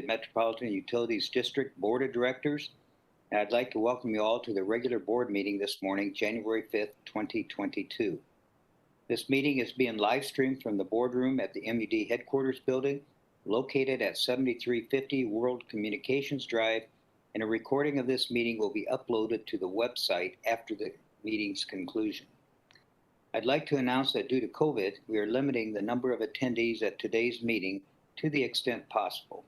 Metropolitan Utilities District Board of Directors. And I'd like to welcome you all to the regular board meeting this morning, January 5th, 2022. This meeting is being live streamed from the boardroom at the M.U.D headquarters building, located at 7350 World Communications Drive, and a recording of this meeting will be uploaded to the website after the meeting's conclusion. I'd like to announce that due to COVID, we are limiting the number of attendees at today's meeting to the extent possible.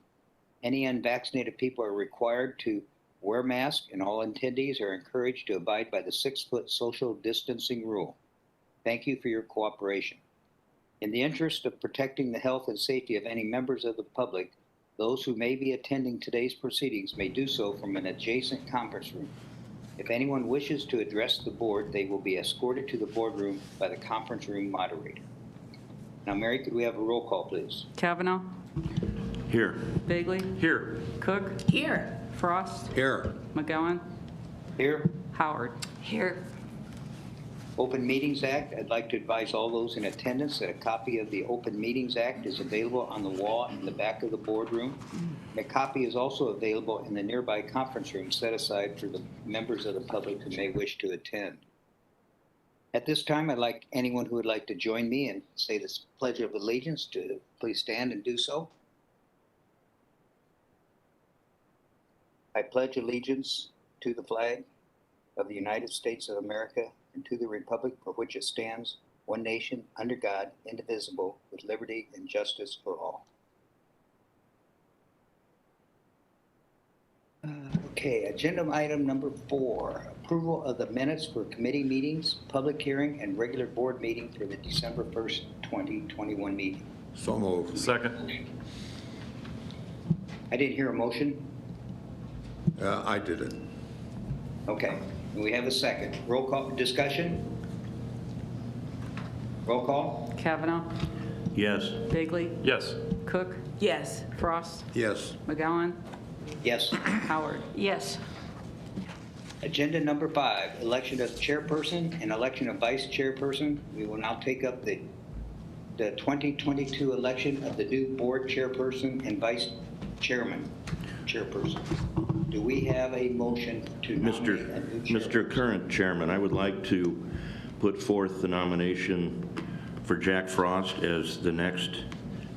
Any unvaccinated people are required to wear masks, and all attendees are encouraged to abide by the 6-foot social distancing rule. Thank you for your cooperation. In the interest of protecting the health and safety of any members of the public, those who may be attending today's proceedings may do so from an adjacent conference room. If anyone wishes to address the board, they will be escorted to the boardroom by the conference room moderator. Now, Mary, could we have a roll call, please? Kavanaugh. Here. Bagley. Here. Cook. Here. Frost. Here. McGowan. Here. Howard. Here. Open Meetings Act. I'd like to advise all those in attendance that a copy of the Open Meetings Act is available on the wall in the back of the boardroom. A copy is also available in the nearby conference room set aside for the members of the public who may wish to attend. At this time, I'd like anyone who would like to join me and say this Pledge of Allegiance to please stand and do so. I pledge allegiance to the flag of the United States of America and to the republic for which it stands, one nation, under God, indivisible, with liberty and justice for all. Okay, agenda item number 4, approval of the minutes for committee meetings, public hearing, and regular board meeting for the December 1st, 2021 meeting. So moved. Second. I didn't hear a motion. I did it. Okay, we have a second. Roll call, discussion? Roll call? Kavanaugh. Yes. Bagley. Yes. Cook. Yes. Frost. Yes. McGowan. Yes. Howard. Yes. Agenda number 5, election of chairperson and election of vice chairperson. We will now take up the 2022 election of the new board chairperson and vice chairperson. Do we have a motion to nominate a new chairperson? Mr. Current Chairman, I would like to put forth the nomination for Jack Frost as the next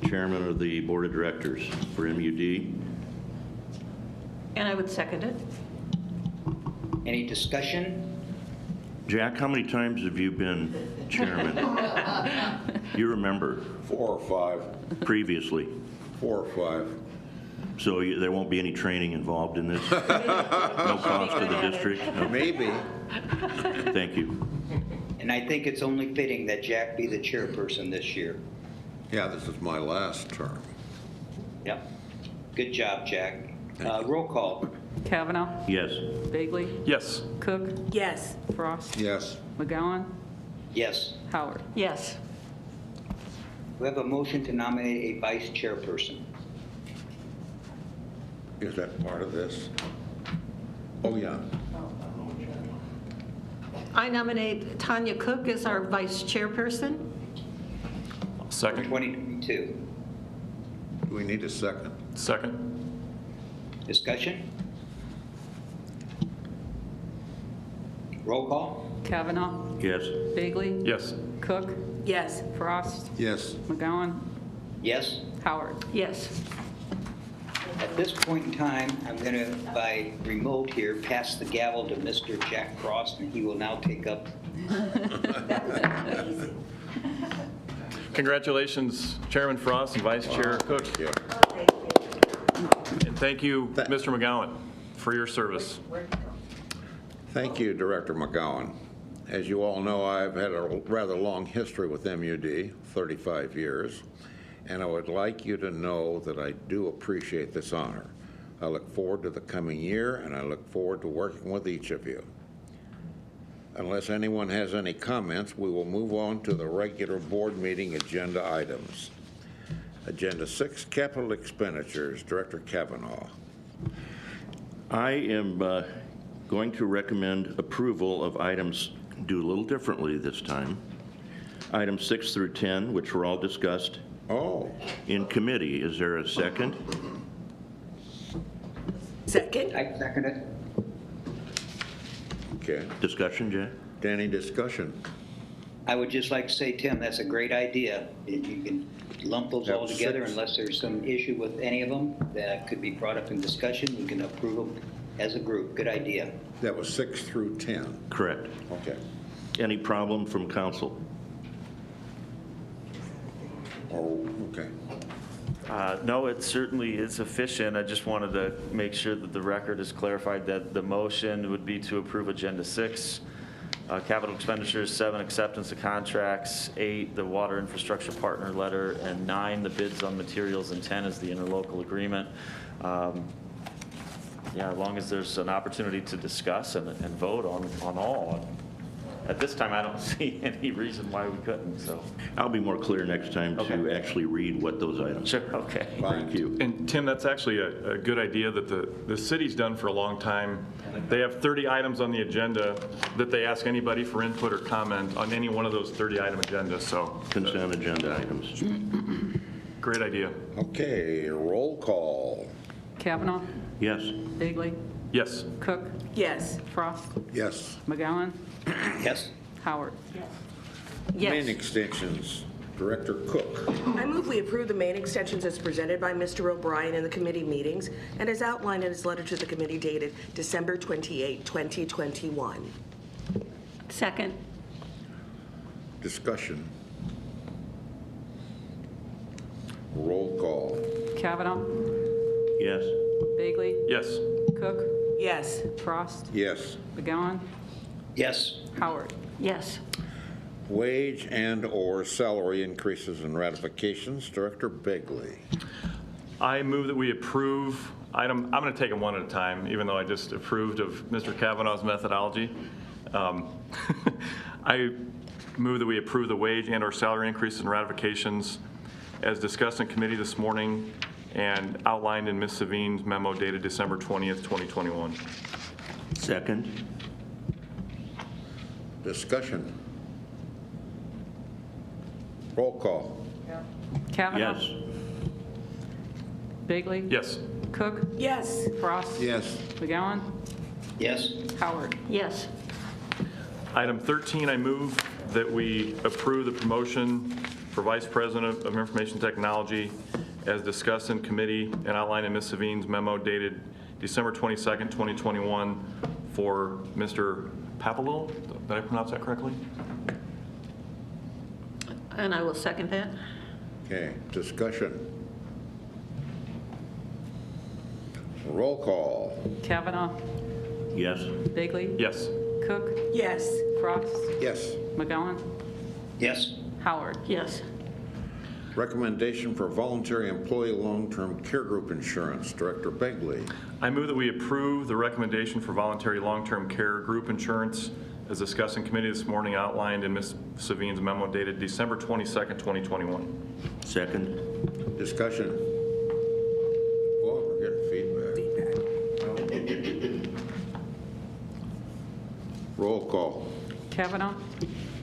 chairman of the board of directors for M.U.D. And I would second it. Any discussion? Jack, how many times have you been chairman? You remember? 4 or 5. Previously. 4 or 5. So there won't be any training involved in this? No cost to the district? Okay. Maybe. Thank you. And I think it's only fitting that Jack be the chairperson this year. Yeah, this is my last term. Yep. Good job, Jack. Roll call. Kavanaugh. Yes. Bagley. Yes. Cook. Yes. Frost. Yes. McGowan. Yes. Howard. Yes. We have a motion to nominate a vice chairperson. Is that part of this? Oh, yeah. I nominate Tanya Cook as our vice chairperson. Second. 2022. Do we need a second? Second. Discussion? Roll call. Kavanaugh. Yes. Bagley. Yes. Cook. Yes. Frost. Yes. McGowan. Yes. Howard. Yes. At this point in time, I'm going to, by remote here, pass the gavel to Mr. Jack Frost, and he will now take up. Congratulations, Chairman Frost and Vice Chair Cook. Yeah. And thank you, Mr. McGowan, for your service. Thank you, Director McGowan. As you all know, I've had a rather long history with M.U.D., 35 years, and I would like you to know that I do appreciate this honor. I look forward to the coming year, and I look forward to working with each of you. Unless anyone has any comments, we will move on to the regular board meeting agenda items. Agenda 6, capital expenditures. Director Kavanaugh. I am going to recommend approval of items, do a little differently this time. Items 6 through 10, which were all discussed in committee. Is there a second? Second? I second it. Okay. Discussion, Jay? Danny, discussion? I would just like to say, Tim, that's a great idea. If you can lump those That all was together, 6. unless there's some issue with any of them that could be brought up in discussion, we can approve them as a group. Good idea. That was 6 through 10. Correct. Okay. Any problem from council? Oh, okay. No, it certainly is sufficient. I just wanted to make sure that the record is clarified that the motion would be to approve Agenda 6, capital expenditures, 7, acceptance of contracts, 8, the water infrastructure partner letter, and 9, the bids on materials, and 10 is the interlocal agreement. Yeah, as long as there's an opportunity to discuss and vote on all. At this time, I don't see any reason why we couldn't, so. I'll be more clear next time to actually read what those items are. Sure, okay. Thank you. And Tim, that's actually a good idea that the city's done for a long time. They have 30 items on the agenda that they ask anybody for input or comment on any one of those 30-item agendas, so. Consent agenda items. Great idea. Okay, roll call. Kavanaugh, Yes. Bagley, Yes. Cook, Yes. Frost, Yes. McGowan, Yes? Howard. Main extensions, Director Cook. I move we approve the main extensions as presented by Mr. O'Brien in the committee meetings and as outlined in his letter to the committee dated December 28, 2021. Second. Discussion. Roll call. Kavanaugh, Yes. Bagley, Yes. Cook, Yes. Frost, Yes. McGowan, Yes? Howard. Yes. Wage and/or salary increases and ratifications, Director Begley. I move that we approve I'm going to take them one at a time, even though I just approved of Mr. Kavanaugh's methodology. I move that we approve the wage and/or salary increases and ratifications as discussed in committee this morning and outlined in Ms. Savine's memo dated December 20th, 2021. Second. Discussion. Roll call. Kavanaugh. Yes. Bagley. Yes. Cook, Yes. Frost. Yes. McGowan, Yes? Howard. Yes. Item 13, I move that we approve the promotion for Vice President of Information Technology as discussed in committee and outlined in Ms. Savine's memo dated December 22nd, 2021 for Mr. Papalo. Did I pronounce that correctly? And I will second that. Okay, discussion. Roll call. Kavanaugh, Yes. Bagley, Yes. Cook, Yes. Frost, Yes. McGowan, Yes? Howard. Yes. Recommendation for voluntary employee long-term care group insurance, Director Begley. I move that we approve the recommendation for voluntary long-term care group insurance as discussed in committee this morning, outlined in Ms. Savine's memo dated December 22nd, 2021. Second. Discussion. Oh, we're getting feedback. Roll call. Kavanaugh,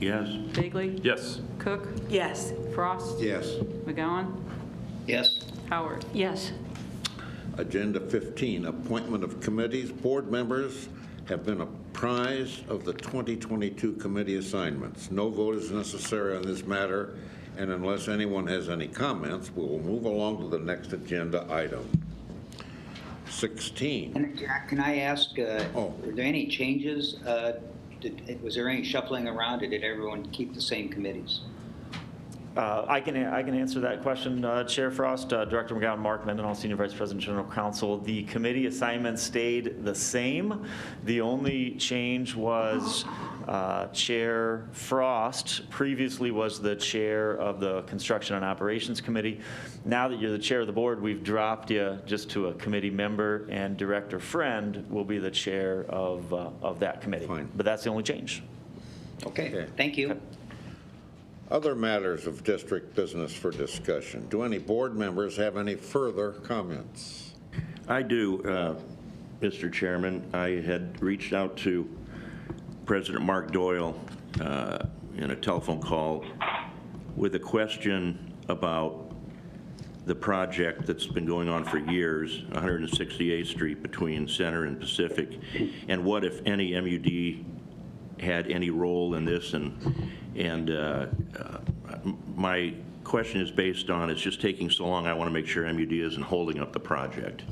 Yes. Bagley, Yes. Cook, Yes. Frost, Yes. McGowan, Yes? Howard. Yes. Agenda 15, appointment of committees. Board members have been apprised of the 2022 committee assignments. No vote is necessary on this matter, and unless anyone has any comments, we will move along to the next agenda item. 16. And Jack, can I ask, were there any changes? Was there any shuffling around, or did everyone keep the same committees? I can answer that question, Chair Frost, Director McGowan, Mark Mendenhall, Senior Vice President, General Counsel. The committee assignments stayed the same. The only change was Chair Frost previously was the chair of the Construction and Operations Committee. Now that you're the chair of the board, we've dropped you just to a committee member, and Director Friend will be the chair of that committee. Fine. But that's the only change. Okay, thank you. Other matters of district business for discussion. Do any board members have any further comments? I do, Mr. Chairman. I had reached out to President Mark Doyle in a telephone call with a question about the project that's been going on for years, 168th Street between Center and Pacific, and what, if any, M.U.D. had any role in this, and my question is based on it's just taking so long. I want to make sure M.U.D. isn't holding up the project.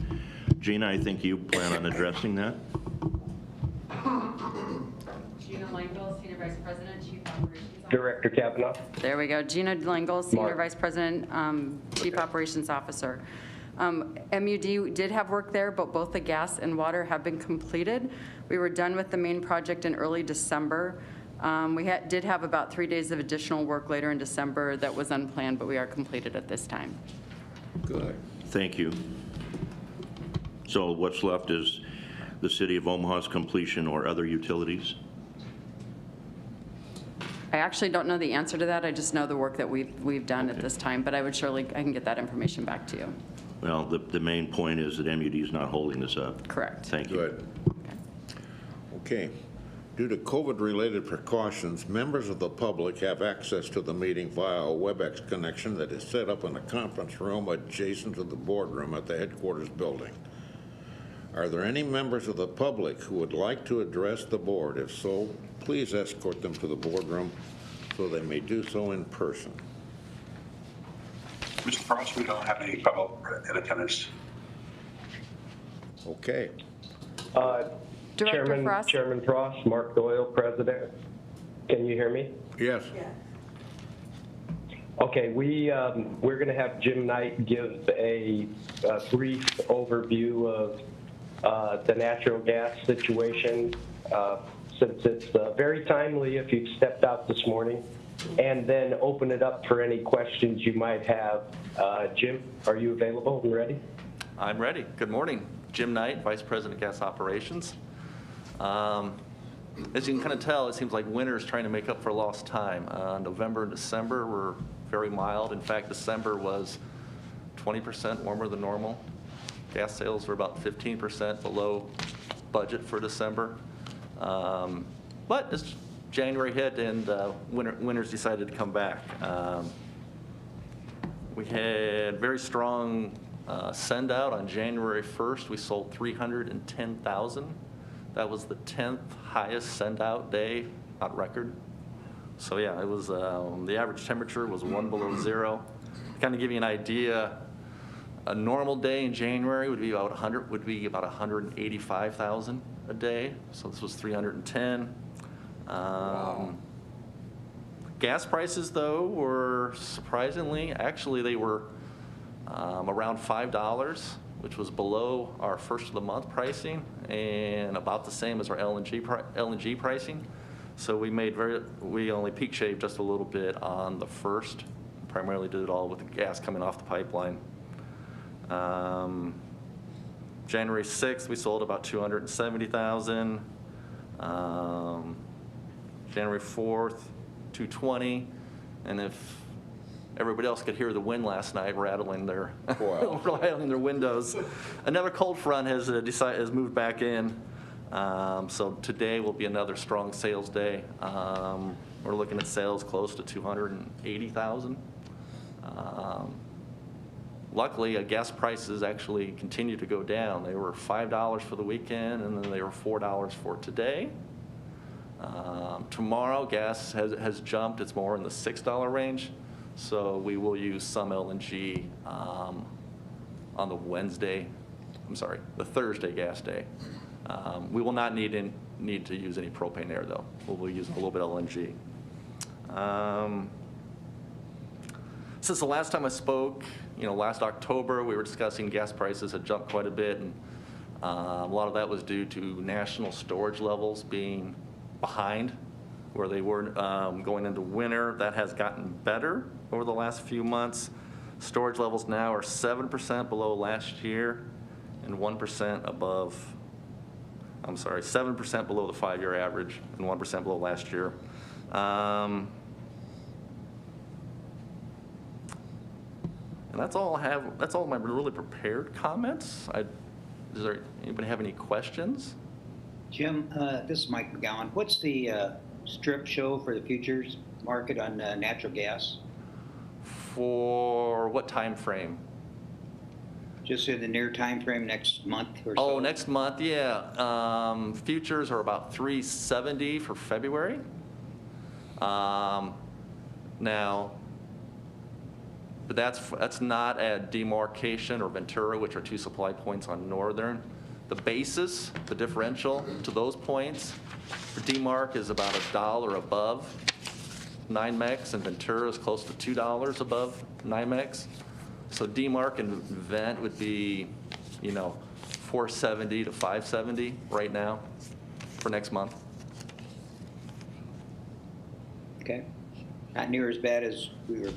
Gina, I think you plan on addressing that. Gina Langell, Senior Vice President, Chief Operations Officer. Director Kavanaugh. There we go. Gina Langell, Senior Mark. Vice President, Chief Operations Officer. M.U.D. did have work there, but both the gas and water have been completed. We were done with the main project in early December. We did have about 3 days of additional work later in December that was unplanned, but we are completed at this time. Good. Thank you. So what's left is the City of Omaha's completion or other utilities? I actually don't know the answer to that. I just know the work that we've done at this time, but I can get that information back to you. Well, the main point is that M.U.D. is not holding this up. Correct. Thank you. Good. Okay. Due to COVID-related precautions, members of the public have access to the meeting via a WebEx connection that is set up in a conference room adjacent to the boardroom at the headquarters building. Are there any members of the public who would like to address the board? If so, please escort them to the boardroom so they may do so in person. Mr. Frost, we don't have any public in attendance. Okay. Director Frost? Chairman Frost, Mark Doyle, President. Can you hear me? Yes. Okay, we're going to have Jim Knight give a brief overview of the natural gas situation, since it's very timely if you've stepped out this morning, and then open it up for any questions you might have. Jim, are you available and ready? I'm ready. Good morning. Jim Knight, Vice President of Gas Operations. As you can kind of tell, it seems like winter is trying to make up for lost time. November and December were very mild. In fact, December was 20% warmer than normal. Gas sales were about 15% below budget for December. But as January hit and winters decided to come back. We had very strong send out on January 1st. We sold 310,000. That was the 10th highest send out day on record. So yeah, it was the average temperature was 1 below 0. To kind of give you an idea, a normal day in January would be about 185,000 a day. So this was 310. Wow. Gas prices though were surprisingly, actually they were around $5, which was below our first of the month pricing and about the same as our LNG pricing. So we only peak shaved just a little bit on the first. Primarily did it all with the gas coming off the pipeline. January 6th, we sold about 270,000. January 4th, 220. And if everybody else could hear the wind last night rattling their rattling their windows, another cold front has moved back in. So today will be another strong sales day. We're looking at sales close to 280,000. Luckily, gas prices actually continue to go down. They were $5 for the weekend, and then they were $4 for today. Tomorrow, gas has jumped. It's more in the $6 range. So we will use some LNG on the Thursday gas day. We will not need to use any propane there, though. We'll use a little bit of LNG. Since the last time I spoke, last October, we were discussing gas prices had jumped quite a bit, and a lot of that was due to national storage levels being behind where they were going into winter. That has gotten better over the last few months. Storage levels now are 7% below last year and 1% above, 7% below the 5-year average and 1% below last year. And that's all I have. That's all my really prepared comments. Does anybody have any questions? Jim, this is Mike McGowan. What's the strip show for the futures market on natural gas? For what time frame? Just in the near time frame, next month or so? Oh, next month, yeah. Futures are about 370 for February. Now, but that's not at Demarcation or Ventura, which are two supply points on Northern. The basis, the differential to those points for Demarc is about $1 above NYMEX, and Ventura is close to $2 above NYMEX. So Demarc and Vent would be, 470 to 570 right now for next month. Okay. Not near as bad as we were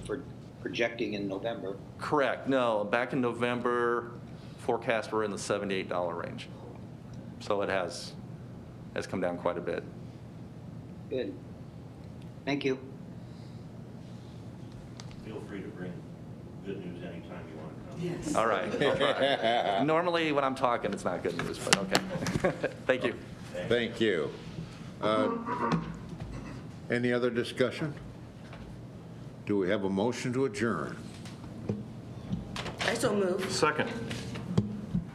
projecting in November. Correct. No, back in November, forecasts were in the $78 range. So it has come down quite a bit. Good. Thank you. Feel free to bring good news anytime you want to come. Yes. All right. I'll try. Normally, when I'm talking, it's not good news, but okay. Thank you. Thank you. Any other discussion? Do we have a motion to adjourn? I so move. Second.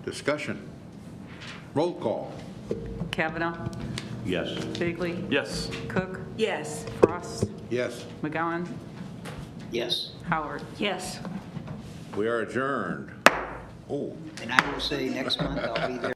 Discussion. Roll call. Kavanaugh, Yes. Bigley, Yes. Cook, Yes. Frost, Yes. McGowan, Yes. Howard. Yes. We are adjourned. Oh. And I will say next month I'll be there.